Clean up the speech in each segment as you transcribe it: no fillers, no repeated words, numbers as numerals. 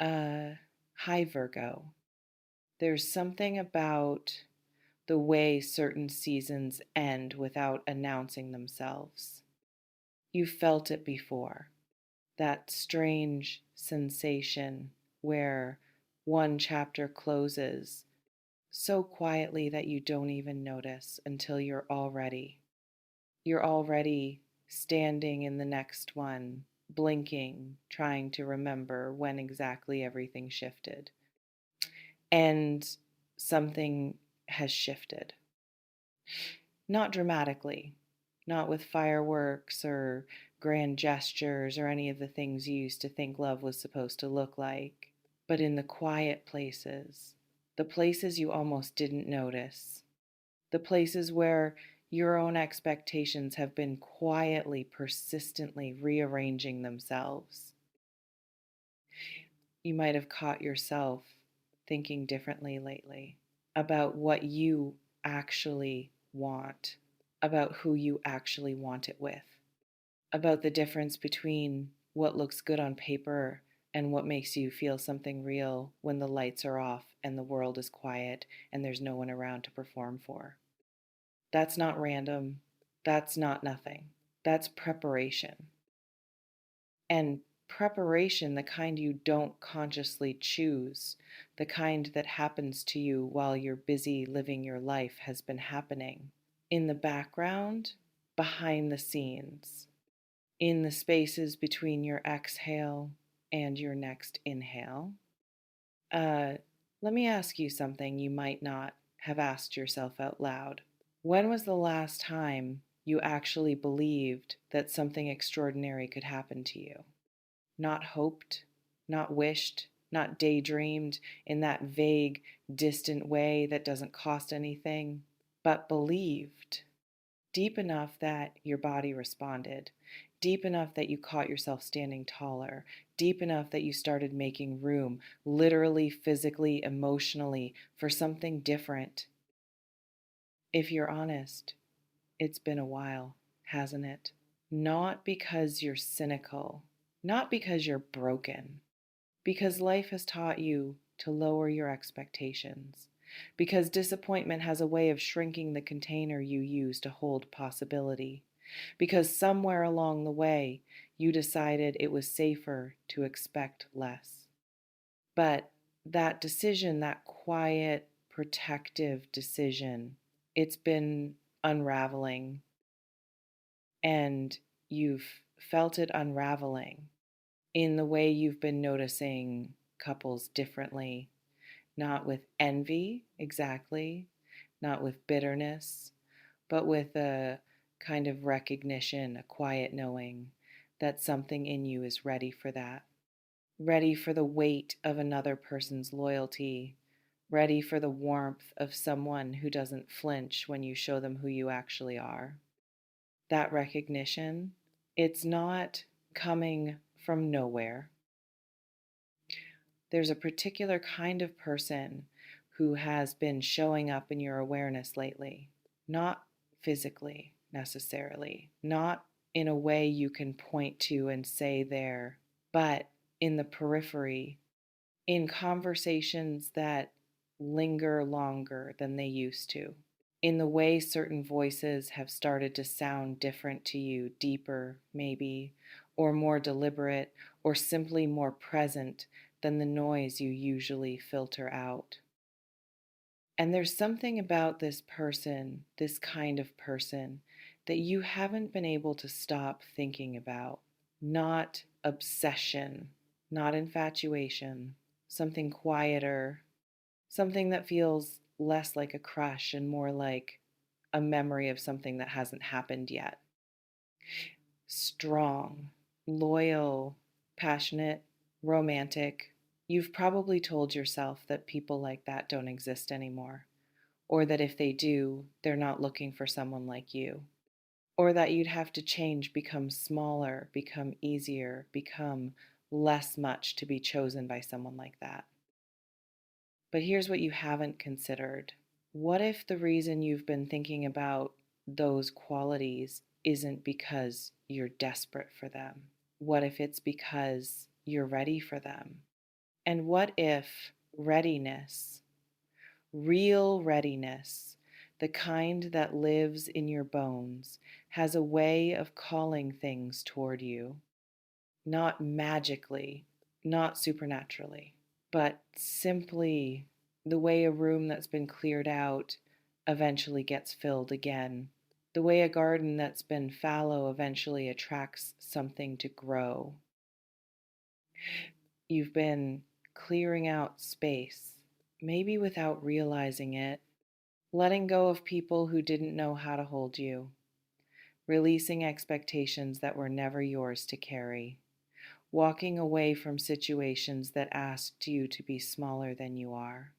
Uh, Hi, Virgo. There's something about the way certain seasons end without announcing themselves. You've felt it before. That strange sensation where one chapter closes so quietly that you don't even notice until you're already standing in the next one, blinking, trying to remember when exactly everything shifted. And something has shifted. Not dramatically, not with fireworks or grand gestures or any of the things you used to think love was supposed to look like, but in the quiet places, the places you almost didn't notice, the places where your own expectations have been quietly, persistently rearranging themselves. You might have caught yourself thinking differently lately about what you actually want, about who you actually want it with, about the difference between what looks good on paper and what makes you feel something real when the lights are off and the world is quiet and there's no one around to perform for. That's not random. That's not nothing. That's preparation. And preparation, the kind you don't consciously choose, the kind that happens to you while you're busy living your life, has been happening in the background, behind the scenes, in the spaces between your exhale and your next inhale. Uh, Let me ask you something you might not have asked yourself out loud. When was the last time you actually believed that something extraordinary could happen to you? Not hoped, not wished, not daydreamed in that vague, distant way that doesn't cost anything, but believed deep enough that your body responded, deep enough that you caught yourself standing taller, deep enough that you started making room, literally, physically, emotionally, for something different. If you're honest, it's been a while, hasn't it? Not because you're cynical, not because you're broken, because life has taught you to lower your expectations, because disappointment has a way of shrinking the container you use to hold possibility, because somewhere along the way you decided it was safer to expect less. But that decision, that quiet, protective decision, it's been unraveling, and you've felt it unraveling in the way you've been noticing couples differently, not with envy exactly, not with bitterness, but with a kind of recognition, a quiet knowing that something in you is ready for that, ready for the weight of another person's loyalty, ready for the warmth of someone who doesn't flinch when you show them who you actually are. That recognition, it's not coming from nowhere. There's a particular kind of person who has been showing up in your awareness lately, not physically necessarily, not in a way you can point to and say there, but in the periphery, in conversations that linger longer than they used to, in the way certain voices have started to sound different to you, deeper maybe, or more deliberate, or simply more present than the noise you usually filter out. And there's something about this person, this kind of person, that you haven't been able to stop thinking about. Not obsession, not infatuation, something quieter, something that feels less like a crush and more like a memory of something that hasn't happened yet. Strong, loyal, passionate, romantic. You've probably told yourself that people like that don't exist anymore, or that if they do, they're not looking for someone like you, or that you'd have to change, become smaller, become easier, become less much to be chosen by someone like that. But here's what you haven't considered. What if the reason you've been thinking about those qualities isn't because you're desperate for them? What if it's because you're ready for them? And what if readiness, real readiness, the kind that lives in your bones, has a way of calling things toward you, not magically, not supernaturally, but simply the way a room that's been cleared out eventually gets filled again, the way a garden that's been fallow eventually attracts something to grow. You've been clearing out space, maybe without realizing it, letting go of people who didn't know how to hold you, releasing expectations that were never yours to carry, walking away from situations that asked you to be smaller than you are.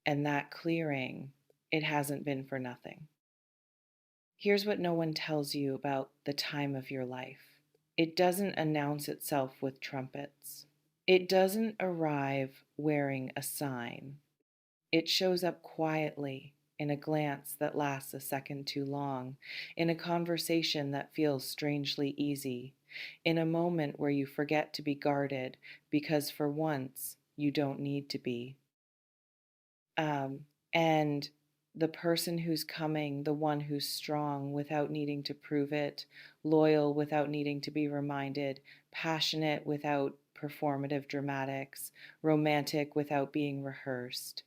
And that clearing, it hasn't been for nothing. Here's what no one tells you about the time of your life: it doesn't announce itself with trumpets, it doesn't arrive wearing a sign. It shows up quietly in a glance that lasts a second too long, in a conversation that feels strangely easy, in a moment where you forget to be guarded because for once you don't need to be. And the person who's coming, the one who's strong without needing to prove it, loyal without needing to be reminded, passionate without performative dramatics, romantic without being rehearsed.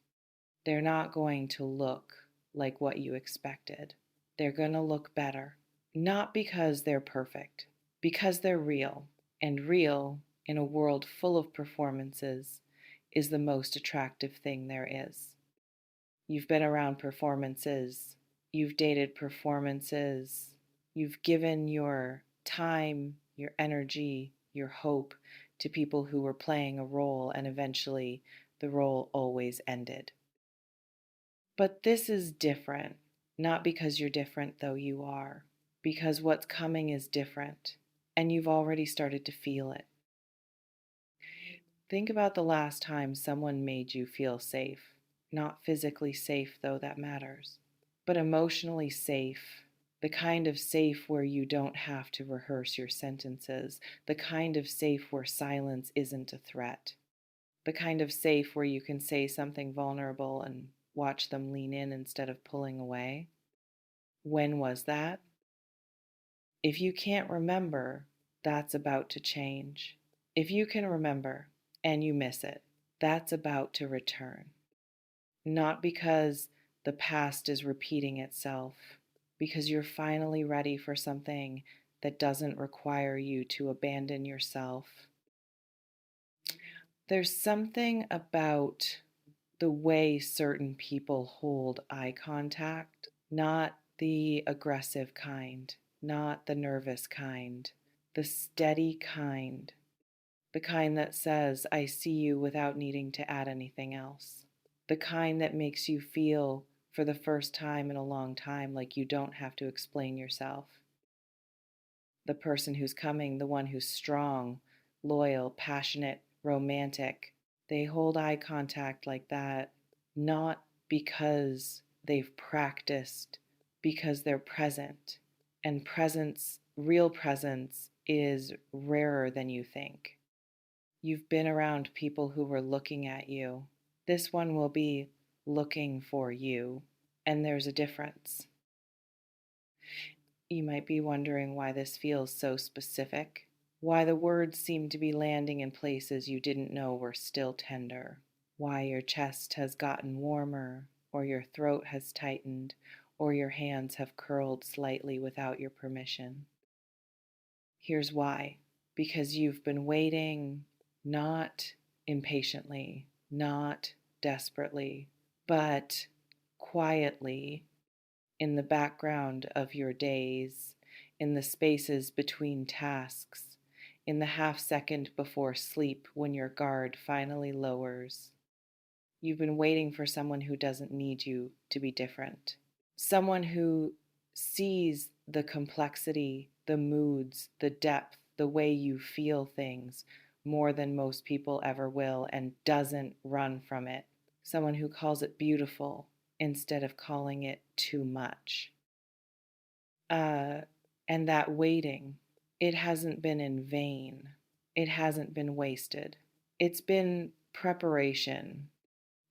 They're not going to look like what you expected. They're going to look better. Not because they're perfect, because they're real. And real, in a world full of performances, is the most attractive thing there is. You've been around performances, you've dated performances, you've given your time, your energy, your hope to people who were playing a role, and eventually the role always ended. But this is different, not because you're different, though you are, because what's coming is different, and you've already started to feel it. Think about the last time someone made you feel safe. Not physically safe, though that matters, but emotionally safe. The kind of safe where you don't have to rehearse your sentences. The kind of safe where silence isn't a threat. The kind of safe where you can say something vulnerable and watch them lean in instead of pulling away. When was that? If you can't remember, that's about to change. If you can remember and you miss it, that's about to return. Not because the past is repeating itself, because you're finally ready for something that doesn't require you to abandon yourself. There's something about the way certain people hold eye contact, not the aggressive kind, not the nervous kind, the steady kind, the kind that says, I see you without needing to add anything else, the kind that makes you feel for the first time in a long time like you don't have to explain yourself. The person who's coming, the one who's strong, loyal, passionate, romantic, they hold eye contact like that, not because they've practiced, because they're present. And presence, real presence, is rarer than you think. You've been around people who were looking at you. This one will be looking for you, and there's a difference. You might be wondering why this feels so specific, why the words seem to be landing in places you didn't know were still tender, why your chest has gotten warmer, or your throat has tightened, or your hands have curled slightly without your permission. Here's why: because you've been waiting, not impatiently, not desperately, but quietly, in the background of your days, in the spaces between tasks, in the half second before sleep when your guard finally lowers. You've been waiting for someone who doesn't need you to be different. Someone who sees the complexity, the moods, the depth, the way you feel things more than most people ever will and doesn't run from it. Someone who calls it beautiful instead of calling it too much. Uh, and that waiting, it hasn't been in vain. It hasn't been wasted. It's been preparation,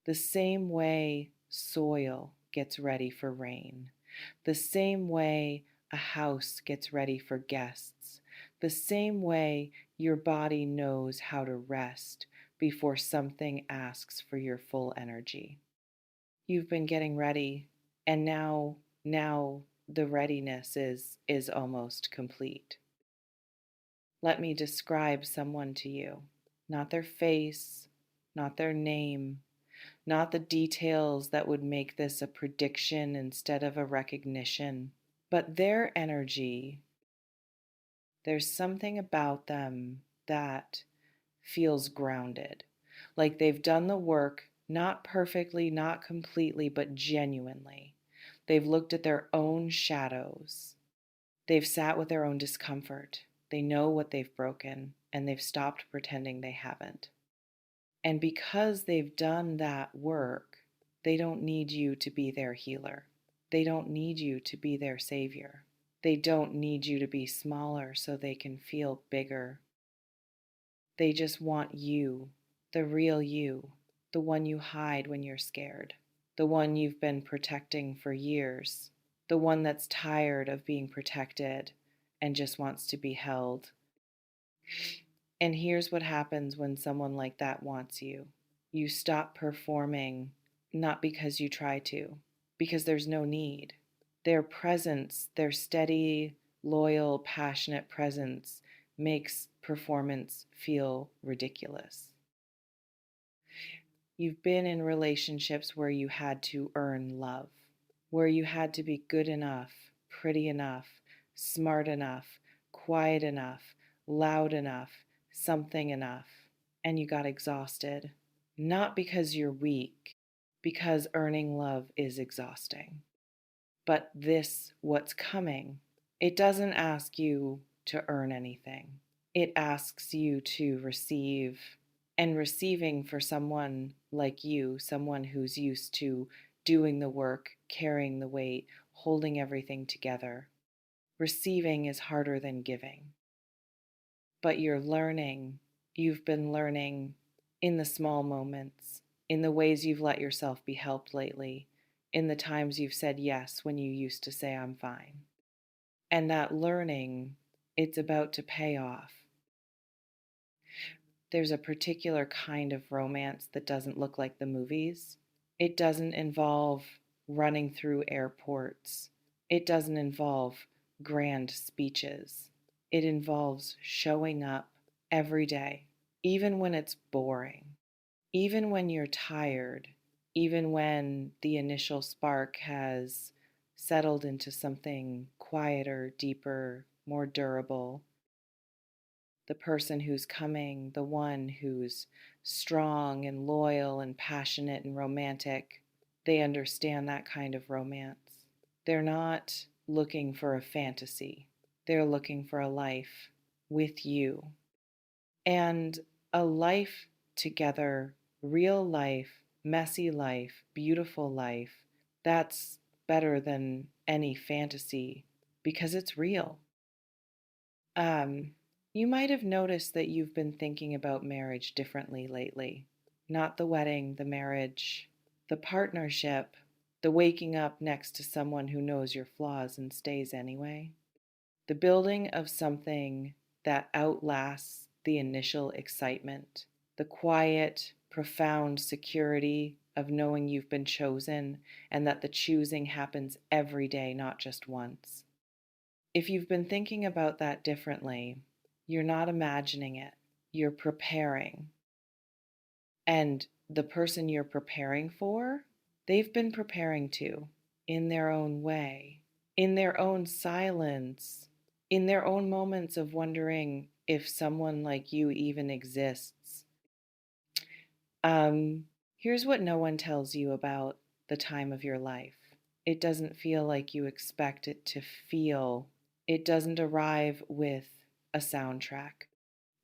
the same way soil gets ready for rain, the same way a house gets ready for guests, the same way your body knows how to rest before something asks for your full energy. You've been getting ready, and now the readiness is almost complete. Let me describe someone to you, not their face, not their name, not the details that would make this a prediction instead of a recognition, but their energy. There's something about them that feels grounded, like they've done the work, not perfectly, not completely, but genuinely. They've looked at their own shadows. They've sat with their own discomfort. They know what they've broken, and they've stopped pretending they haven't. And because they've done that work, they don't need you to be their healer. They don't need you to be their savior. They don't need you to be smaller so they can feel bigger. They just want you, the real you, the one you hide when you're scared, the one you've been protecting for years, the one that's tired of being protected and just wants to be held. And here's what happens when someone like that wants you. You stop performing, not because you try to, because there's no need. Their presence, their steady, loyal, passionate presence makes performance feel ridiculous. You've been in relationships where you had to earn love, where you had to be good enough, pretty enough, smart enough, quiet enough, loud enough, something enough, and you got exhausted. Not because you're weak, because earning love is exhausting. But this, what's coming, it doesn't ask you to earn anything. It asks you to receive. And receiving for someone like you, someone who's used to doing the work, carrying the weight, holding everything together, receiving is harder than giving. But you've been learning in the small moments, in the ways you've let yourself be helped lately, in the times you've said yes when you used to say, I'm fine. And that learning, it's about to pay off. There's a particular kind of romance that doesn't look like the movies. It doesn't involve running through airports. It doesn't involve grand speeches. It involves showing up every day, even when it's boring, even when you're tired, even when the initial spark has settled into something quieter, deeper, more durable. The person who's coming, the one who's strong and loyal and passionate and romantic, they understand that kind of romance. They're not looking for a fantasy. They're looking for a life with you. And a life together, real life, messy life, beautiful life, that's better than any fantasy because it's real. You might have noticed that you've been thinking about marriage differently lately. Not the wedding, the marriage, the partnership, the waking up next to someone who knows your flaws and stays anyway. The building of something that outlasts the initial excitement, the quiet, profound security of knowing you've been chosen and that the choosing happens every day, not just once. If you've been thinking about that differently, you're not imagining it, you're preparing. And the person you're preparing for, they've been preparing too, in their own way, in their own silence, in their own moments of wondering if someone like you even exists. Here's what no one tells you about the time of your life. It doesn't feel like you expect it to feel. It doesn't arrive with a soundtrack.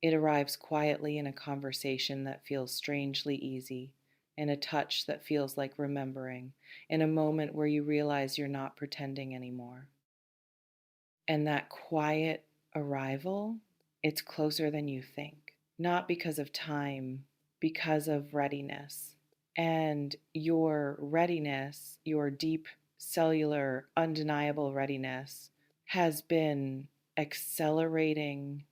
It arrives quietly in a conversation that feels strangely easy, in a touch that feels like remembering, in a moment where you realize you're not pretending anymore. And that quiet arrival, it's closer than you think. Not because of time, because of readiness. And your readiness, your deep cellular, undeniable readiness, has been accelerating.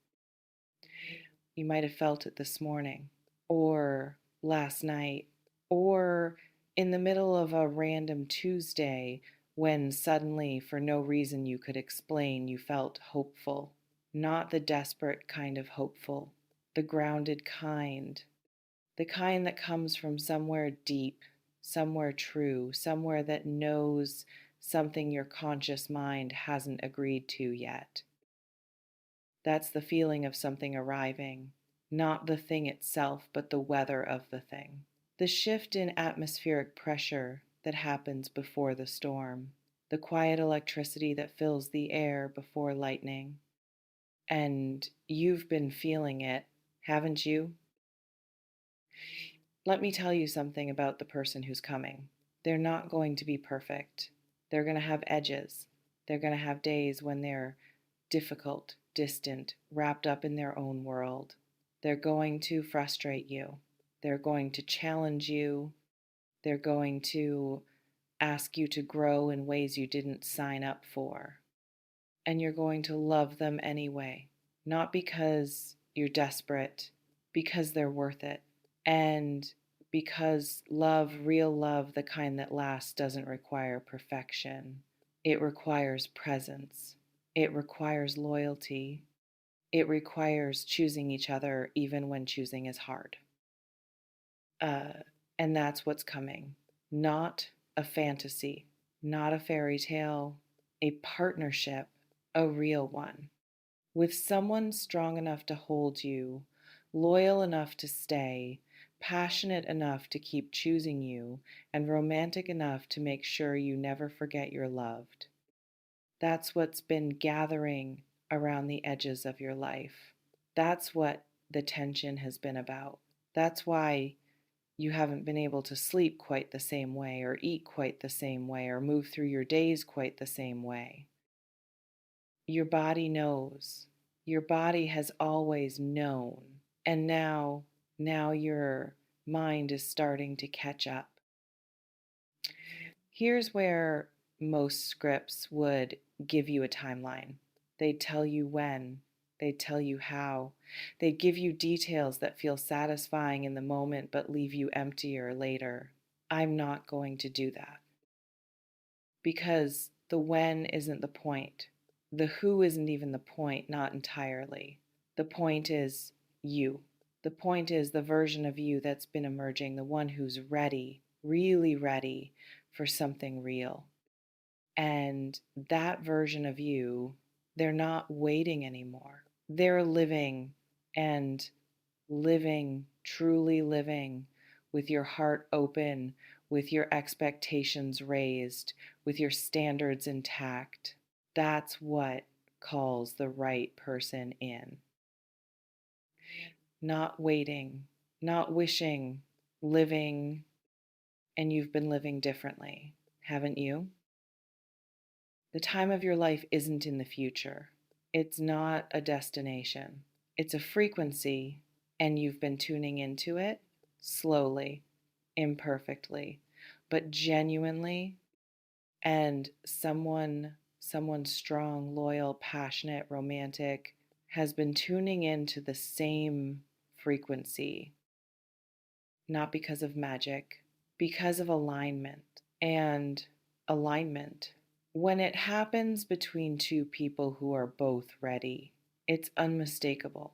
You might have felt it this morning, or last night, or in the middle of a random Tuesday when suddenly, for no reason you could explain, you felt hopeful. Not the desperate kind of hopeful, the grounded kind, the kind that comes from somewhere deep, somewhere true, somewhere that knows something your conscious mind hasn't agreed to yet. That's the feeling of something arriving, not the thing itself, but the weather of the thing. The shift in atmospheric pressure that happens before the storm, the quiet electricity that fills the air before lightning. And you've been feeling it, haven't you? Let me tell you something about the person who's coming. They're not going to be perfect. They're going to have edges. They're going to have days when they're difficult, distant, wrapped up in their own world. They're going to frustrate you. They're going to challenge you. They're going to ask you to grow in ways you didn't sign up for. And you're going to love them anyway, not because you're desperate, because they're worth it. And because love, real love, the kind that lasts, doesn't require perfection. It requires presence. It requires loyalty. It requires choosing each other even when choosing is hard. Uh, and that's what's coming. Not a fantasy, not a fairy tale, a partnership, a real one, with someone strong enough to hold you, loyal enough to stay, passionate enough to keep choosing you, and romantic enough to make sure you never forget you're loved. That's what's been gathering around the edges of your life. That's what the tension has been about. That's why you haven't been able to sleep quite the same way, or eat quite the same way, or move through your days quite the same way. Your body knows. Your body has always known. And now your mind is starting to catch up. Here's where most scripts would give you a timeline. They'd tell you when, they'd tell you how, they'd give you details that feel satisfying in the moment but leave you emptier later. I'm not going to do that because the when isn't the point. The who isn't even the point, not entirely. The point is you. The point is the version of you that's been emerging, the one who's ready, really ready for something real. And that version of you, they're not waiting anymore. They're living and living, truly living with your heart open, with your expectations raised, with your standards intact. That's what calls the right person in. Not waiting, not wishing, living, and you've been living differently, haven't you? The time of your life isn't in the future. It's not a destination. It's a frequency, and you've been tuning into it slowly, imperfectly, but genuinely. And someone strong, loyal, passionate, romantic has been tuning into the same frequency, not because of magic, because of alignment. And alignment, when it happens between two people who are both ready, it's unmistakable.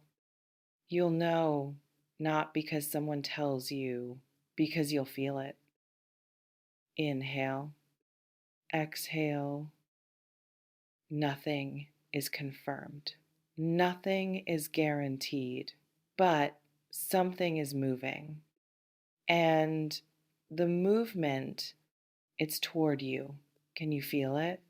You'll know, not because someone tells you, because you'll feel it. Inhale, exhale. Nothing is confirmed. Nothing is guaranteed, but something is moving. And the movement, it's toward you. Can you feel it?